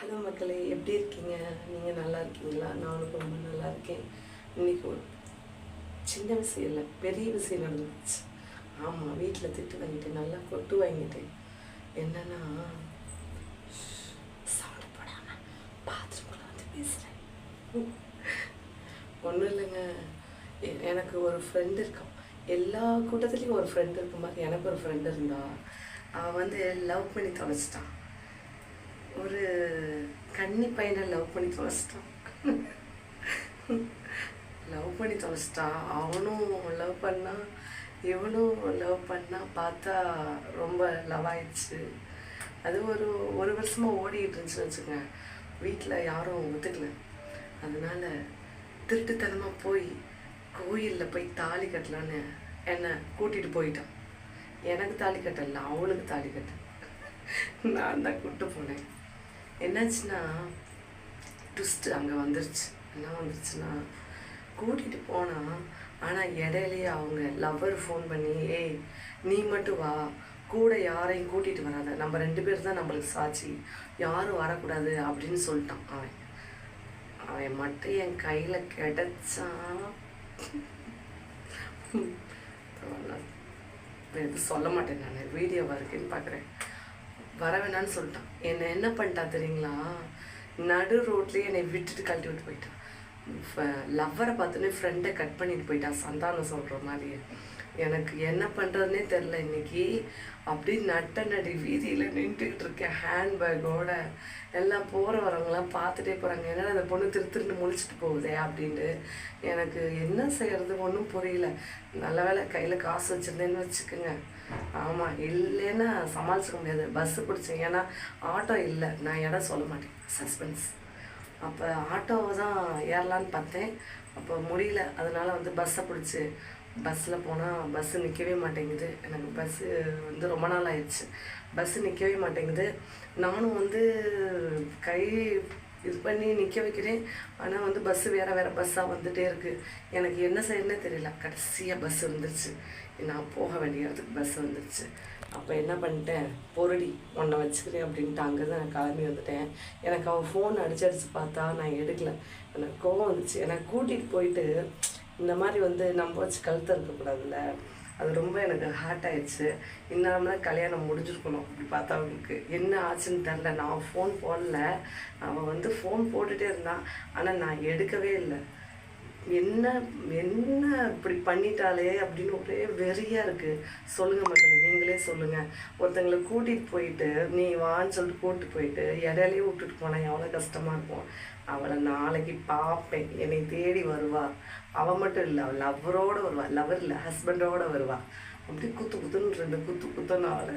Hello மக்களே, எப்படி இருக்கீங்க? நீங்கள் நல்லா இருக்கீங்களா? நானும் ரொம்ப நல்லா இருக்கேன். இன்றைக்கி ஒரு சின்ன விஷயம் இல்லை, பெரிய விஷயம் நடந்துச்சு. ஆமாம், வீட்டில் திட்டு வாங்கிட்டேன், நல்லா கொட்டு வாங்கிட்டேன். என்னன்னா, சவுண்ட் போடாமல் பாத்ரூமில் வந்து பேசுகிறேன். ஒன்றும் இல்லைங்க, எனக்கு ஒரு ஃப்ரெண்டு இருக்கான். எல்லா கூட்டத்துலேயும் ஒரு ஃப்ரெண்டு இருக்கும் மாதிரி எனக்கு ஒரு ஃப்ரெண்டு இருந்தா. அவன் வந்து லவ் பண்ணி தொலைச்சிட்டான். ஒரு கன்னி பையனை லவ் பண்ணி தொலைச்சிட்டான். லவ் பண்ணி தொலைச்சிட்டான். அவனும் லவ் பண்ணான், இவனும் லவ் பண்ணா. பார்த்தா ரொம்ப லவ் ஆயிடுச்சு. அது ஒரு ஒரு வருஷமாக ஓடிக்கிட்டு இருந்துச்சுன்னு வச்சுக்கோங்க. வீட்டில் யாரும் ஒத்துக்கல. அதனால திருட்டுத்தனமாக போய் கோயிலில் போய் தாலி கட்டலான்னு என்னை கூட்டிகிட்டு போயிட்டான். எனக்கு தாலி கட்டல, அவளுக்கு தாலி கட்ட நான் தான் கூப்பிட்டு போனேன். என்னாச்சுன்னா, ட்விஸ்ட்டு அங்கே வந்துருச்சு. என்ன வந்துருச்சுன்னா, கூட்டிகிட்டு போனால், ஆனால் இடையிலேயே அவங்க லவ்வர் ஃபோன் பண்ணி, ஏய் நீ மட்டும் வா, கூட யாரையும் கூட்டிகிட்டு வராத, நம்ம 2 பேர் தான் நம்மளுக்கு சாட்சி, யாரும் வரக்கூடாது அப்படின்னு சொல்லிட்டான். அவன் மட்டும் என் கையில் கிடைச்சான். எதுவும் சொல்ல மாட்டேன், நான் வீடியோவாக இருக்குன்னு பார்க்குறேன். வர வேணான்னு சொல்லிட்டான். என்னை என்ன பண்ணிட்டா தெரியுங்களா? நடு ரோட்லேயே என்னை விட்டுட்டு கழட்டி விட்டு போயிட்டான். லவ்வரை பார்த்தோன்னே ஃப்ரெண்டை கட் பண்ணிட்டு போயிட்டான், சந்தானம் சொல்கிற மாதிரியே. எனக்கு என்ன பண்ணுறதுனே தெரில. இன்றைக்கி அப்படி நடி வீதியில் நின்றுக்கிட்டு இருக்கேன், ஹேண்ட்பேக்கோட. எல்லாம் போகிற வரவங்களாம் பார்த்துட்டே போகிறாங்க, ஏன்னா அந்த பொண்ணு திருன்னு முழிச்சிட்டு போகுதே அப்படின்ட்டு. எனக்கு என்ன செய்கிறது ஒன்றும் புரியல. நல்ல வேலை கையில் காசு வச்சுருந்தேன்னு வச்சுக்கோங்க. ஆமாம், இல்லைன்னா சமாளிச்சிக்க முடியாது. பஸ்ஸு பிடிச்சேன், ஏன்னா ஆட்டோ இல்லை. நான் இடம் சொல்ல மாட்டேன், சஸ்பென்ஸ். அப்போ ஆட்டோவை தான் ஏறலான்னு பார்த்தேன். அப்போ முடியல. அதனால் வந்து பஸ்ஸை பிடிச்சி பஸ்ஸில் போனால் பஸ்ஸு நிற்கவே மாட்டேங்குது. எனக்கு பஸ்ஸு வந்து ரொம்ப நாள் ஆயிடுச்சு, பஸ்ஸு நிற்கவே மாட்டேங்குது. நானும் வந்து கை இது பண்ணி நிற்க வைக்கிறேன், ஆனால் வந்து பஸ்ஸு வேறு பஸ்ஸாக வந்துகிட்டே இருக்குது. எனக்கு என்ன செய்யணுன்னே தெரியல. கடைசியாக பஸ் வந்துருச்சு, நான் போக வேண்டிய இடத்துக்கு பஸ் வந்துருச்சு. அப்போ என்ன பண்ணிட்டேன், பொருடி உன்னை வச்சுக்கிறேன் அப்படின்ட்டு அங்கே தான் நான் கிளம்பி வந்துட்டேன். எனக்கு அவன் ஃபோன் அடிச்சு பார்த்தா நான் எடுக்கலை. எனக்கு கோவம் வந்துச்சு. எனக்கு கூட்டிகிட்டு போயிட்டு இந்த மாதிரி வந்து நம்ம வச்சு கழுத்த இருக்கக்கூடாதுல்ல. அது ரொம்ப எனக்கு ஹார்ட் ஆயிடுச்சு. இந்நேரம்லாம் கல்யாணம் முடிஞ்சிருக்கணும். இப்படி பார்த்தா அவனுக்கு என்ன ஆச்சுன்னு தெரில. நான் ஃபோன் போடல, அவன் வந்து ஃபோன் போட்டுகிட்டே இருந்தான், ஆனால் நான் எடுக்கவே இல்லை. என்ன என்ன இப்படி பண்ணிட்டாலே அப்படின்னு ஒரே வெறியாக இருக்குது. சொல்லுங்கள் மக்களே, நீங்களே சொல்லுங்கள். ஒருத்தங்களை கூட்டிகிட்டு போயிட்டு நீ வான்னு சொல்லிட்டு கூப்பிட்டு போயிட்டு இடையிலையே விட்டுட்டு போனால் எவ்வளோ கஷ்டமாக இருக்கும். அவளை நாளைக்கு பார்ப்பேன், என்னை தேடி வருவா. அவள் மட்டும் இல்லை, அவள் லவ்வரோடு வருவா. லவர் இல்லை, ஹஸ்பண்டோடு வருவா. அப்படி குத்துன்னு 2 குத்துன்னு அவளை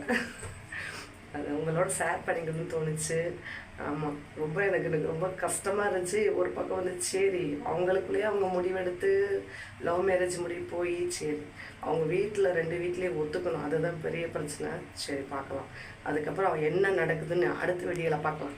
அது உங்களோட ஷேர் பண்ணிக்கணும்னு தோணுச்சு. ஆமாம், எனக்கு ரொம்ப கஷ்டமாக இருந்துச்சு. ஒரு பக்கம் வந்து சரி, அவங்களுக்குள்ளேயே அவங்க முடிவெடுத்து லவ் மேரேஜ் முடிவு போய் சரி அவங்க வீட்டில் 2 வீட்லேயும் ஒத்துக்கணும். அதுதான் பெரிய பிரச்சனை. சரி பார்க்கலாம். அதுக்கப்புறம் அவன் என்ன நடக்குதுன்னு அடுத்த வீடியோவில் பார்க்கலாம்.